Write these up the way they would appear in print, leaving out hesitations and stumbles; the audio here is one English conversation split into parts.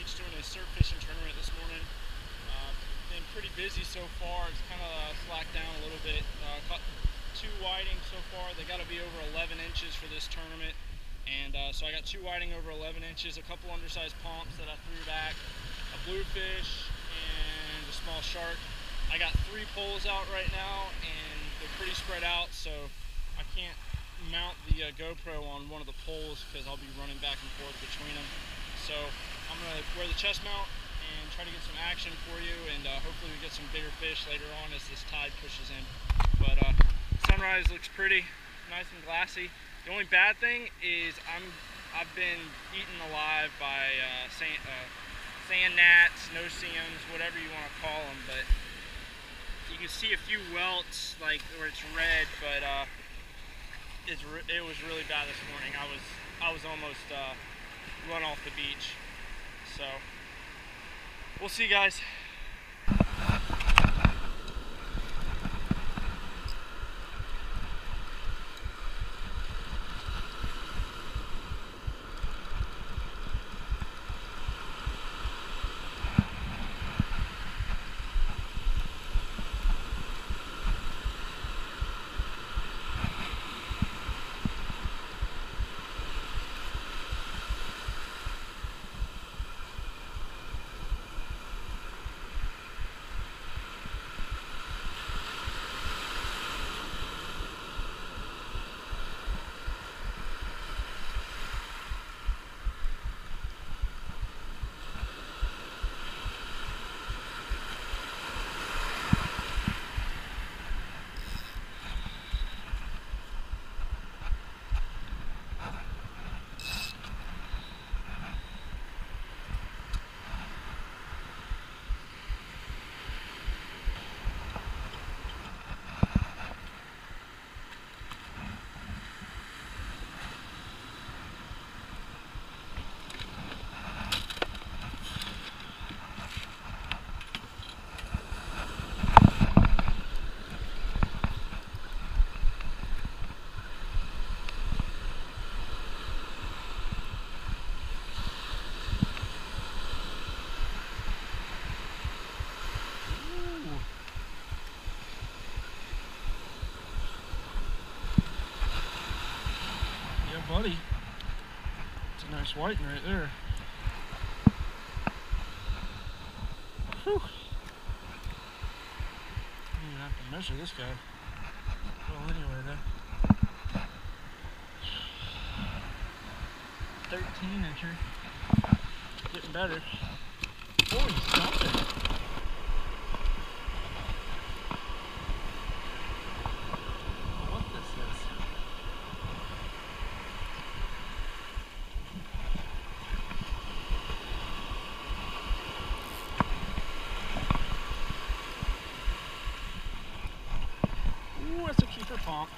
beach doing a surf fishing tournament this morning. Been pretty busy so far. It's kind of slacked down a little bit. Caught 2 whiting so far. They got to be over 11 inches for this tournament. And so I got 2 whiting over 11 inches, a couple undersized pomps that I threw back, a bluefish, and a small shark. I got 3 poles out right now, and they're pretty spread out, so I can't mount the GoPro on one of the poles because I'll be running back and forth between them. So I'm going to wear the chest mount and try to get some action for you, and hopefully we get some bigger fish later on as this tide pushes in. But sunrise looks pretty nice and glassy. The only bad thing is I've been eaten alive by sand gnats, no-see-ums, whatever you want to call them. But you can see a few welts, like where it's red, but it was really bad this morning. I was almost run off the beach. So we'll see, guys. Buddy, it's a nice whiting right there. Whew. I don't even have to measure this guy. Well, anyway, then. 13-incher. Getting better. Oh, he's stopped it. That's a keeper pomp.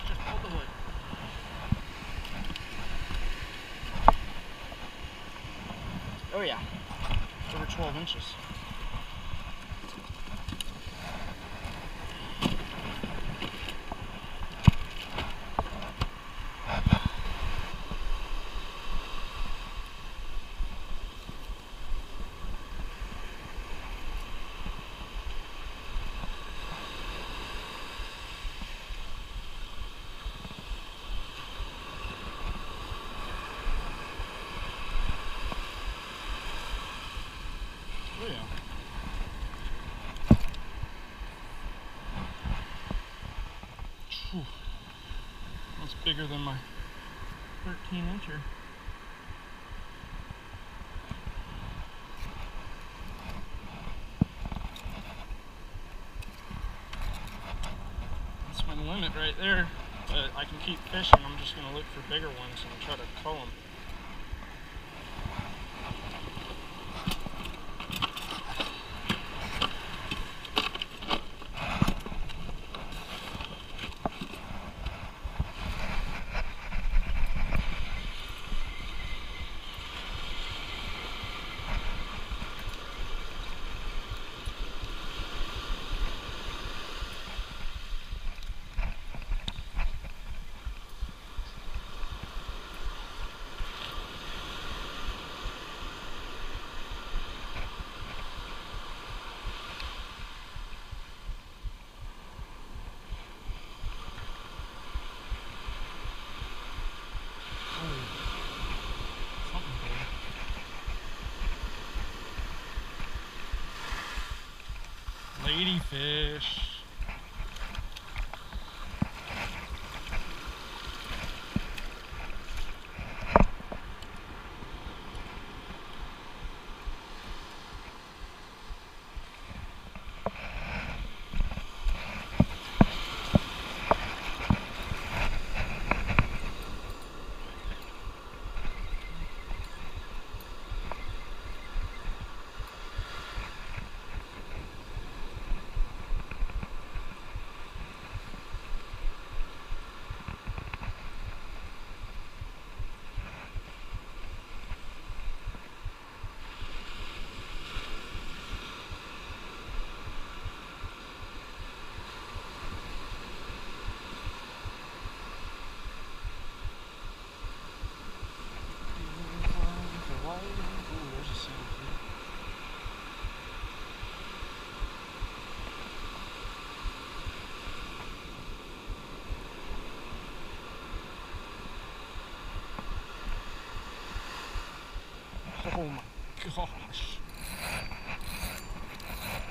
Just pull the hood. Oh yeah, it's over 12 inches. Oh yeah. Whew. That's bigger than my 13-incher. That's my limit right there, but I can keep fishing. I'm just going to look for bigger ones and try to cull them. Ladyfish. Oh my gosh.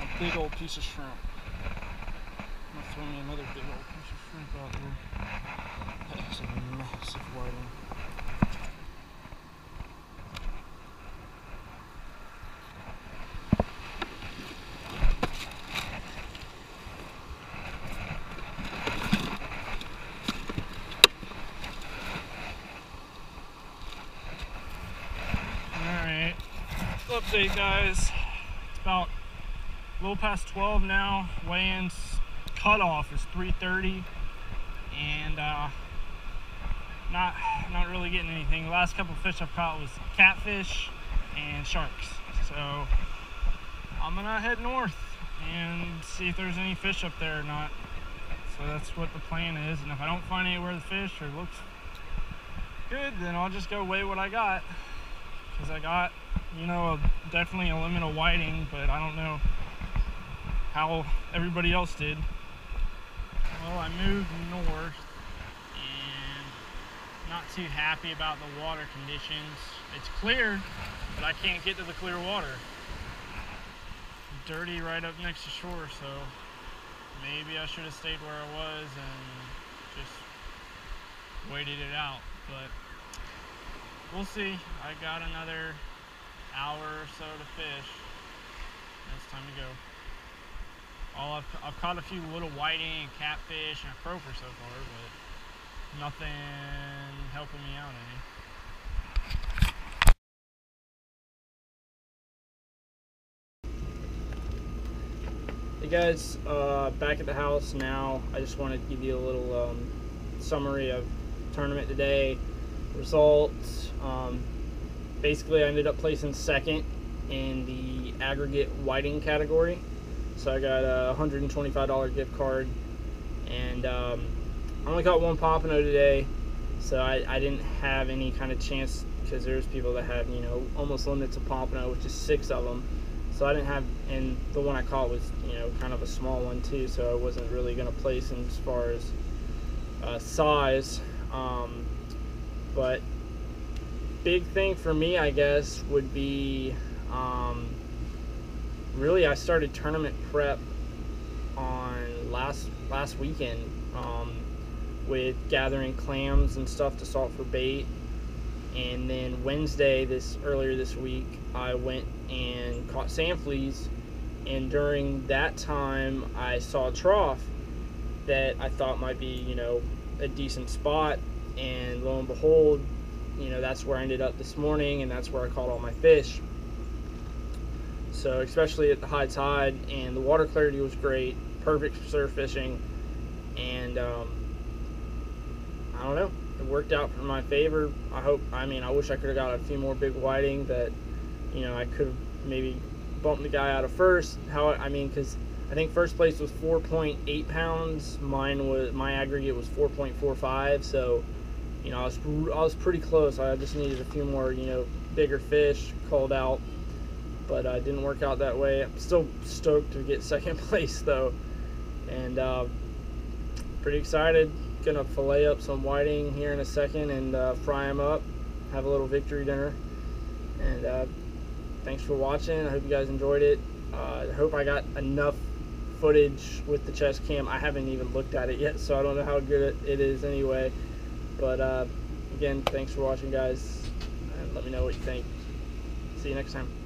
A big old piece of shrimp. I'm gonna throw me another big old piece of shrimp out there. That is a massive whiting. Update, guys. It's about a little past 12 now. Weigh-ins cutoff is 3:30, and not really getting anything. The last couple of fish I've caught was catfish and sharks. So I'm gonna head north and see if there's any fish up there or not. So that's what the plan is. And if I don't find anywhere the fish or looks good, then I'll just go weigh what I got. Because I got, you know, definitely a limit of whiting, but I don't know how everybody else did. Well, I moved north and not too happy about the water conditions. It's clear, but I can't get to the clear water. Dirty right up next to shore, so maybe I should have stayed where I was and just waited it out, but we'll see. I got another hour or so to fish. It's time to go. I've caught a few little whiting and catfish and a croaker so far, but nothing helping me out any. Hey guys, back at the house now. I just wanted to give you a little summary of tournament today. Results. Basically, I ended up placing second in the aggregate whiting category. So I got a $125 gift card, and I only caught one pompano today, so I didn't have any kind of chance, because there's people that have, you know, almost limits of pompano, which is 6 of them. So I didn't have, and the one I caught was, you know, kind of a small one too, so I wasn't really going to place in as far as size. But big thing for me, I guess, would be really I started tournament prep on last weekend with gathering clams and stuff to salt for bait, and then Wednesday earlier this week I went and caught sand fleas, and during that time I saw a trough that I thought might be, you know, a decent spot, and lo and behold, you know, that's where I ended up this morning, and that's where I caught all my fish. So especially at the high tide, and the water clarity was great, perfect for surf fishing, and I don't know, it worked out for my favor. I wish I could have got a few more big whiting that, you know, I could have maybe bumped the guy out of first. Because I think first place was 4.8 pounds. My aggregate was 4.45. So, you know, I was pretty close. I just needed a few more, you know, bigger fish called out, but it didn't work out that way. I'm still stoked to get second place though, and pretty excited. Gonna fillet up some whiting here in a second and fry them up, have a little victory dinner. And thanks for watching. I hope you guys enjoyed it. I hope I got enough footage with the chest cam. I haven't even looked at it yet, so I don't know how good it is anyway. But again, thanks for watching, guys, and let me know what you think. See you next time.